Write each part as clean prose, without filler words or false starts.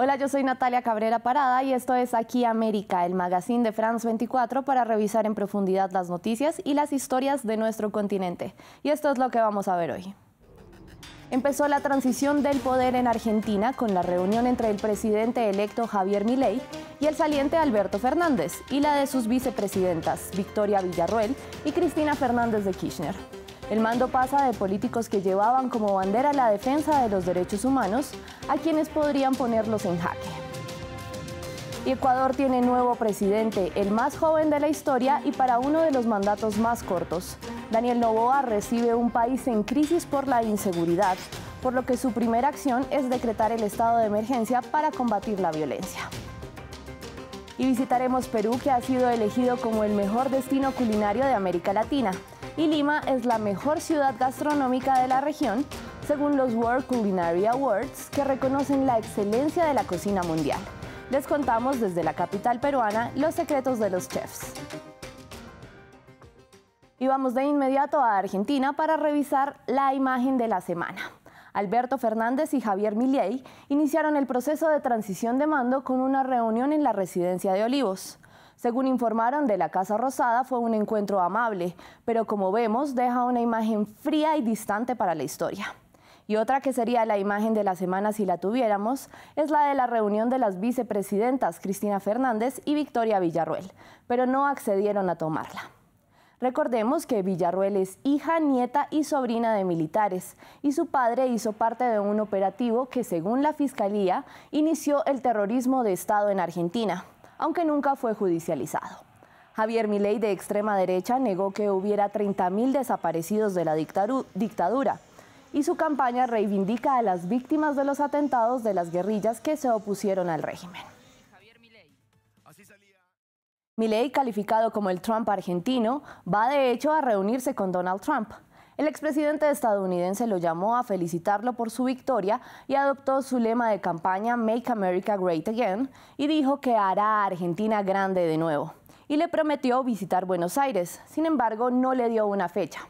Hola, yo soy Natalia Cabrera Parada y esto es Aquí América, el magazine de France 24 para revisar en profundidad las noticias y las historias de nuestro continente. Y esto es lo que vamos a ver hoy. Empezó la transición del poder en Argentina con la reunión entre el presidente electo Javier Milei y el saliente Alberto Fernández y la de sus vicepresidentas Victoria Villarroel y Cristina Fernández de Kirchner. El mando pasa de políticos que llevaban como bandera la defensa de los derechos humanos a quienes podrían ponerlos en jaque. Y Ecuador tiene nuevo presidente, el más joven de la historia y para uno de los mandatos más cortos. Daniel Noboa recibe un país en crisis por la inseguridad, por lo que su primera acción es decretar el estado de emergencia para combatir la violencia. Y visitaremos Perú, que ha sido elegido como el mejor destino culinario de América Latina. Y Lima es la mejor ciudad gastronómica de la región, según los World Culinary Awards, que reconocen la excelencia de la cocina mundial. Les contamos desde la capital peruana los secretos de los chefs. Y vamos de inmediato a Argentina para revisar la imagen de la semana. Alberto Fernández y Javier Milei iniciaron el proceso de transición de mando con una reunión en la residencia de Olivos. Según informaron de la Casa Rosada, fue un encuentro amable, pero como vemos, deja una imagen fría y distante para la historia. Y otra que sería la imagen de la semana si la tuviéramos, es la de la reunión de las vicepresidentas Cristina Fernández y Victoria Villarroel, pero no accedieron a tomarla. Recordemos que Villarroel es hija, nieta y sobrina de militares, y su padre hizo parte de un operativo que, según la Fiscalía, inició el terrorismo de Estado en Argentina, aunque nunca fue judicializado. Javier Milei, de extrema derecha, negó que hubiera 30.000 desaparecidos de la dictadura, y su campaña reivindica a las víctimas de los atentados de las guerrillas que se opusieron al régimen. Milei, calificado como el Trump argentino, va de hecho a reunirse con Donald Trump. El expresidente estadounidense lo llamó a felicitarlo por su victoria y adoptó su lema de campaña Make America Great Again y dijo que hará a Argentina grande de nuevo. Y le prometió visitar Buenos Aires, sin embargo no le dio una fecha.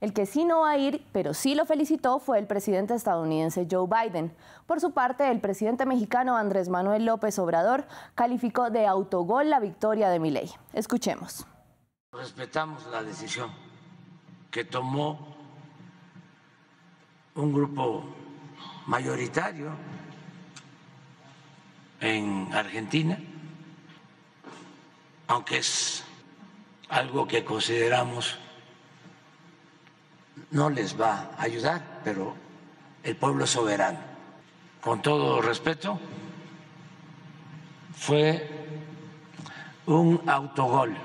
El que sí no va a ir, pero sí lo felicitó, fue el presidente estadounidense Joe Biden. Por su parte, el presidente mexicano Andrés Manuel López Obrador calificó de autogol la victoria de Milei. Escuchemos. Respetamos la decisión que tomó un grupo mayoritario en Argentina, aunque es algo que consideramos no les va a ayudar, pero el pueblo es soberano. Con todo respeto, fue un autogol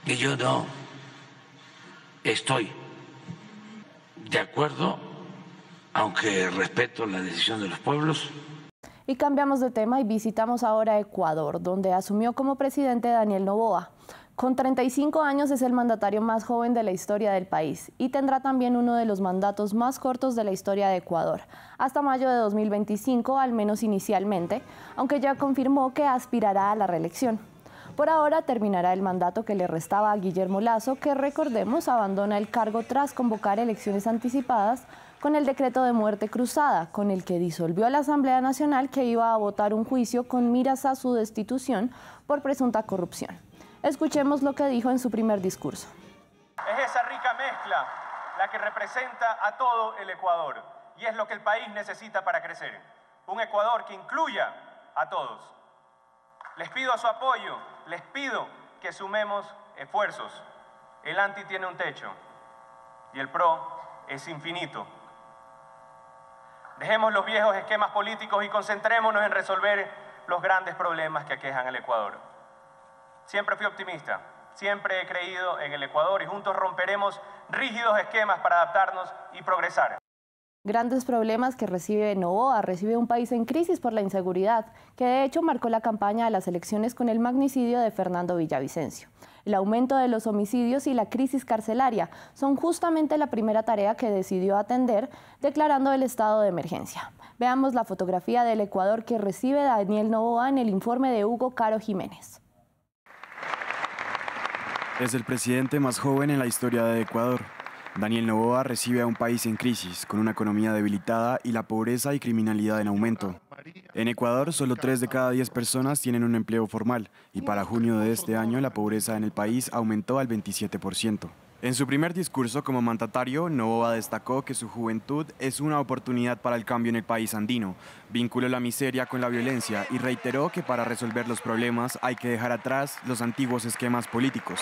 y yo no estoy de acuerdo, aunque respeto la decisión de los pueblos. Y cambiamos de tema y visitamos ahora Ecuador, donde asumió como presidente Daniel Noboa. Con 35 años es el mandatario más joven de la historia del país y tendrá también uno de los mandatos más cortos de la historia de Ecuador, hasta mayo de 2025, al menos inicialmente, aunque ya confirmó que aspirará a la reelección. Por ahora terminará el mandato que le restaba a Guillermo Lasso, que recordemos abandona el cargo tras convocar elecciones anticipadas con el decreto de muerte cruzada, con el que disolvió a la Asamblea Nacional, que iba a votar un juicio con miras a su destitución por presunta corrupción. Escuchemos lo que dijo en su primer discurso. Es esa rica mezcla la que representa a todo el Ecuador y es lo que el país necesita para crecer. Un Ecuador que incluya a todos. Les pido su apoyo, les pido que sumemos esfuerzos. El anti tiene un techo y el pro es infinito. Dejemos los viejos esquemas políticos y concentrémonos en resolver los grandes problemas que aquejan al Ecuador. Siempre fui optimista, siempre he creído en el Ecuador y juntos romperemos rígidos esquemas para adaptarnos y progresar. Grandes problemas que recibe Noboa. Recibe un país en crisis por la inseguridad, que de hecho marcó la campaña de las elecciones con el magnicidio de Fernando Villavicencio. El aumento de los homicidios y la crisis carcelaria son justamente la primera tarea que decidió atender, declarando el estado de emergencia. Veamos la fotografía del Ecuador que recibe Daniel Noboa en el informe de Hugo Caro Jiménez. Es el presidente más joven en la historia de Ecuador. Daniel Noboa recibe a un país en crisis, con una economía debilitada y la pobreza y criminalidad en aumento. En Ecuador, solo 3 de cada 10 personas tienen un empleo formal y para junio de este año la pobreza en el país aumentó al 27%. En su primer discurso como mandatario, Noboa destacó que su juventud es una oportunidad para el cambio en el país andino, vinculó la miseria con la violencia y reiteró que para resolver los problemas hay que dejar atrás los antiguos esquemas políticos.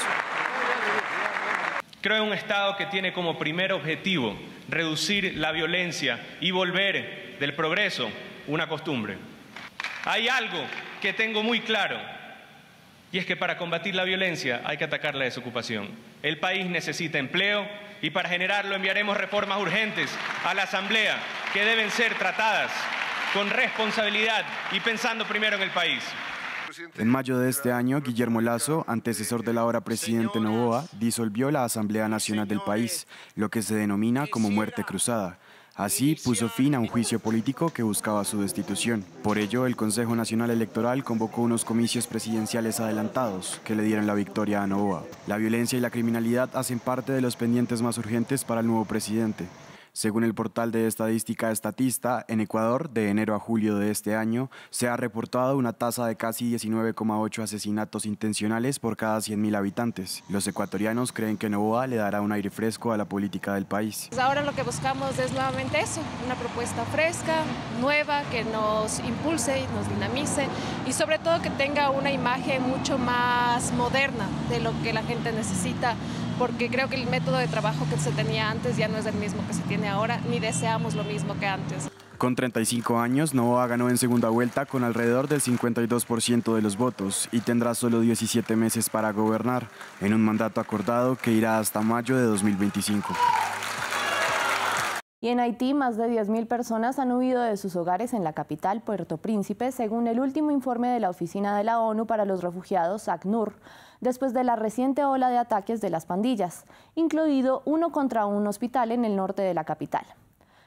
Creo en un Estado que tiene como primer objetivo reducir la violencia y volver del progreso una costumbre. Hay algo que tengo muy claro, y es que para combatir la violencia hay que atacar la desocupación. El país necesita empleo y para generarlo enviaremos reformas urgentes a la Asamblea que deben ser tratadas con responsabilidad y pensando primero en el país. En mayo de este año, Guillermo Lasso, antecesor del ahora presidente Noboa, disolvió la Asamblea Nacional del país, lo que se denomina como muerte cruzada. Así puso fin a un juicio político que buscaba su destitución. Por ello, el Consejo Nacional Electoral convocó unos comicios presidenciales adelantados que le dieron la victoria a Noboa. La violencia y la criminalidad hacen parte de los pendientes más urgentes para el nuevo presidente. Según el portal de estadística Estatista, en Ecuador, de enero a julio de este año, se ha reportado una tasa de casi 19,8 asesinatos intencionales por cada 100.000 habitantes. Los ecuatorianos creen que Noboa le dará un aire fresco a la política del país. Ahora lo que buscamos es nuevamente eso, una propuesta fresca, nueva, que nos impulse y nos dinamice y sobre todo que tenga una imagen mucho más moderna de lo que la gente necesita, porque creo que el método de trabajo que se tenía antes ya no es el mismo que se tiene ahora, ni deseamos lo mismo que antes. Con 35 años, Noboa ganó en segunda vuelta con alrededor del 52% de los votos y tendrá solo 17 meses para gobernar, en un mandato acordado que irá hasta mayo de 2025. Y en Haití, más de 10.000 personas han huido de sus hogares en la capital, Puerto Príncipe, según el último informe de la Oficina de la ONU para los Refugiados, ACNUR, después de la reciente ola de ataques de las pandillas, incluido uno contra un hospital en el norte de la capital.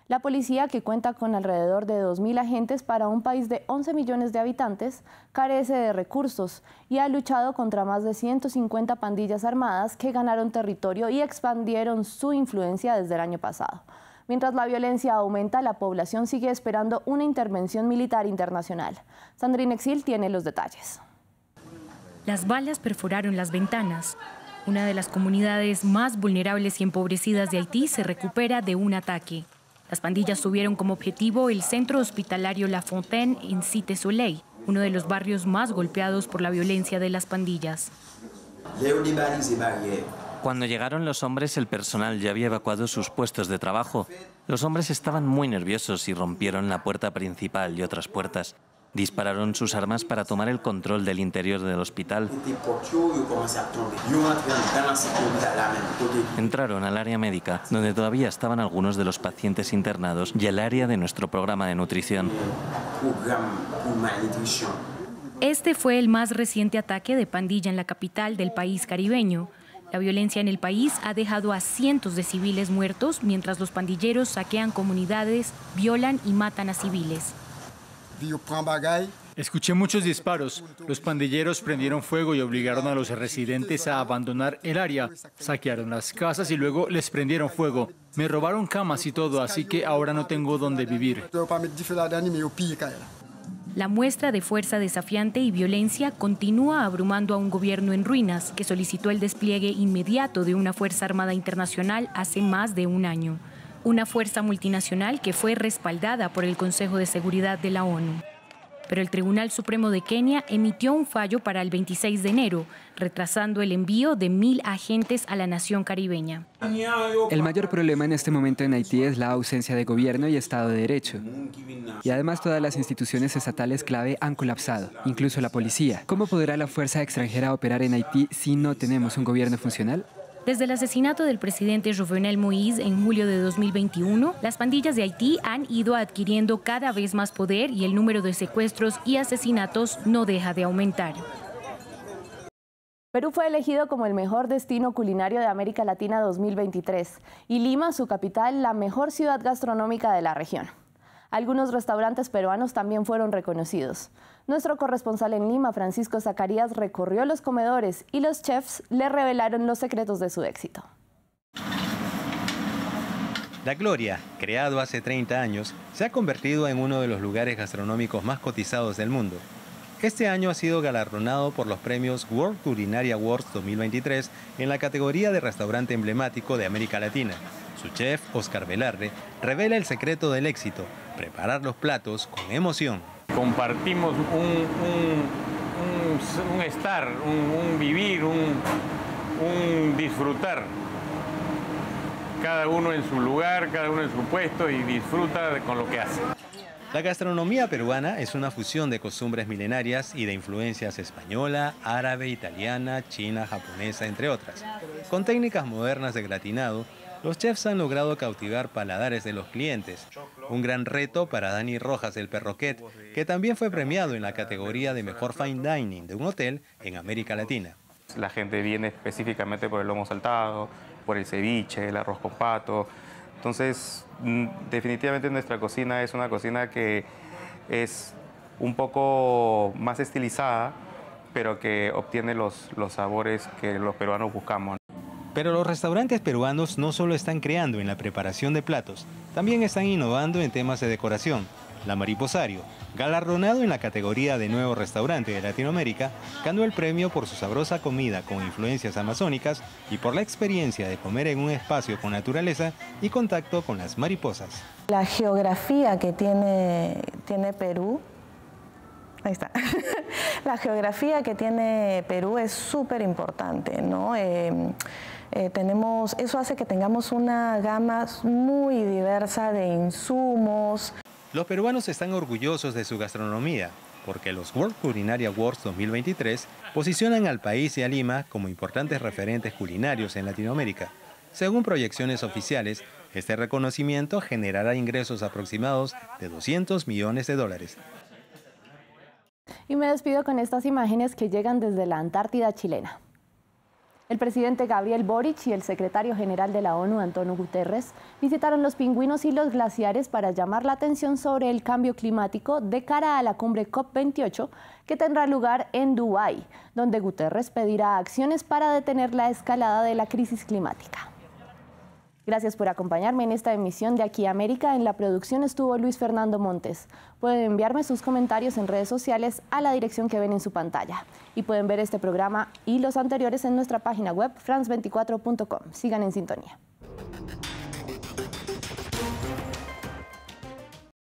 La policía, que cuenta con alrededor de 2.000 agentes para un país de 11 millones de habitantes, carece de recursos y ha luchado contra más de 150 pandillas armadas que ganaron territorio y expandieron su influencia desde el año pasado. Mientras la violencia aumenta, la población sigue esperando una intervención militar internacional. Sandrine Exil tiene los detalles. Las balas perforaron las ventanas. Una de las comunidades más vulnerables y empobrecidas de Haití se recupera de un ataque. Las pandillas tuvieron como objetivo el centro hospitalario La Fontaine en Cité Soleil, uno de los barrios más golpeados por la violencia de las pandillas. Cuando llegaron los hombres, el personal ya había evacuado sus puestos de trabajo. Los hombres estaban muy nerviosos y rompieron la puerta principal y otras puertas. Dispararon sus armas para tomar el control del interior del hospital. Entraron al área médica, donde todavía estaban algunos de los pacientes internados, y al área de nuestro programa de nutrición. Este fue el más reciente ataque de pandilla en la capital del país caribeño. La violencia en el país ha dejado a cientos de civiles muertos, mientras los pandilleros saquean comunidades, violan y matan a civiles. Escuché muchos disparos. Los pandilleros prendieron fuego y obligaron a los residentes a abandonar el área. Saquearon las casas y luego les prendieron fuego. Me robaron camas y todo, así que ahora no tengo dónde vivir. La muestra de fuerza desafiante y violencia continúa abrumando a un gobierno en ruinas que solicitó el despliegue inmediato de una Fuerza Armada Internacional hace más de un año. Una fuerza multinacional que fue respaldada por el Consejo de Seguridad de la ONU. Pero el Tribunal Supremo de Kenia emitió un fallo para el 26 de enero, retrasando el envío de 1.000 agentes a la nación caribeña. El mayor problema en este momento en Haití es la ausencia de gobierno y Estado de Derecho. Y además todas las instituciones estatales clave han colapsado, incluso la policía. ¿Cómo podrá la fuerza extranjera operar en Haití si no tenemos un gobierno funcional? Desde el asesinato del presidente Jovenel Moïse en julio de 2021, las pandillas de Haití han ido adquiriendo cada vez más poder y el número de secuestros y asesinatos no deja de aumentar. Perú fue elegido como el mejor destino culinario de América Latina 2023 y Lima, su capital, la mejor ciudad gastronómica de la región. Algunos restaurantes peruanos también fueron reconocidos. Nuestro corresponsal en Lima, Francisco Zacarías, recorrió los comedores y los chefs le revelaron los secretos de su éxito. La Gloria, creado hace 30 años, se ha convertido en uno de los lugares gastronómicos más cotizados del mundo. Este año ha sido galardonado por los premios World Culinary Awards 2023 en la categoría de restaurante emblemático de América Latina. Su chef, Oscar Velarde, revela el secreto del éxito: preparar los platos con emoción. Compartimos un estar, un vivir, un disfrutar. Cada uno en su lugar, cada uno en su puesto y disfruta con lo que hace. La gastronomía peruana es una fusión de costumbres milenarias y de influencias española, árabe, italiana, china, japonesa, entre otras. Con técnicas modernas de gratinado, los chefs han logrado cautivar paladares de los clientes. Un gran reto para Dani Rojas del Perroquet, que también fue premiado en la categoría de Mejor Fine Dining de un hotel en América Latina. La gente viene específicamente por el lomo saltado, por el ceviche, el arroz con pato. Entonces, definitivamente nuestra cocina es una cocina que es un poco más estilizada, pero que obtiene los sabores que los peruanos buscamos. Pero los restaurantes peruanos no solo están creando en la preparación de platos, también están innovando en temas de decoración. La Mariposario, galardonado en la categoría de Nuevo Restaurante de Latinoamérica, ganó el premio por su sabrosa comida con influencias amazónicas y por la experiencia de comer en un espacio con naturaleza y contacto con las mariposas. La geografía que tiene Perú, ahí está, la geografía que tiene Perú es súper importante, ¿no? Eso hace que tengamos una gama muy diversa de insumos. Los peruanos están orgullosos de su gastronomía, porque los World Culinary Awards 2023 posicionan al país y a Lima como importantes referentes culinarios en Latinoamérica. Según proyecciones oficiales, este reconocimiento generará ingresos aproximados de $200 millones. Y me despido con estas imágenes que llegan desde la Antártida chilena. El presidente Gabriel Boric y el secretario general de la ONU, Antonio Guterres, visitaron los pingüinos y los glaciares para llamar la atención sobre el cambio climático de cara a la cumbre COP28 que tendrá lugar en Dubái, donde Guterres pedirá acciones para detener la escalada de la crisis climática. Gracias por acompañarme en esta emisión de Aquí América. En la producción estuvo Luis Fernando Montes. Pueden enviarme sus comentarios en redes sociales a la dirección que ven en su pantalla. Y pueden ver este programa y los anteriores en nuestra página web france24.com. Sigan en sintonía.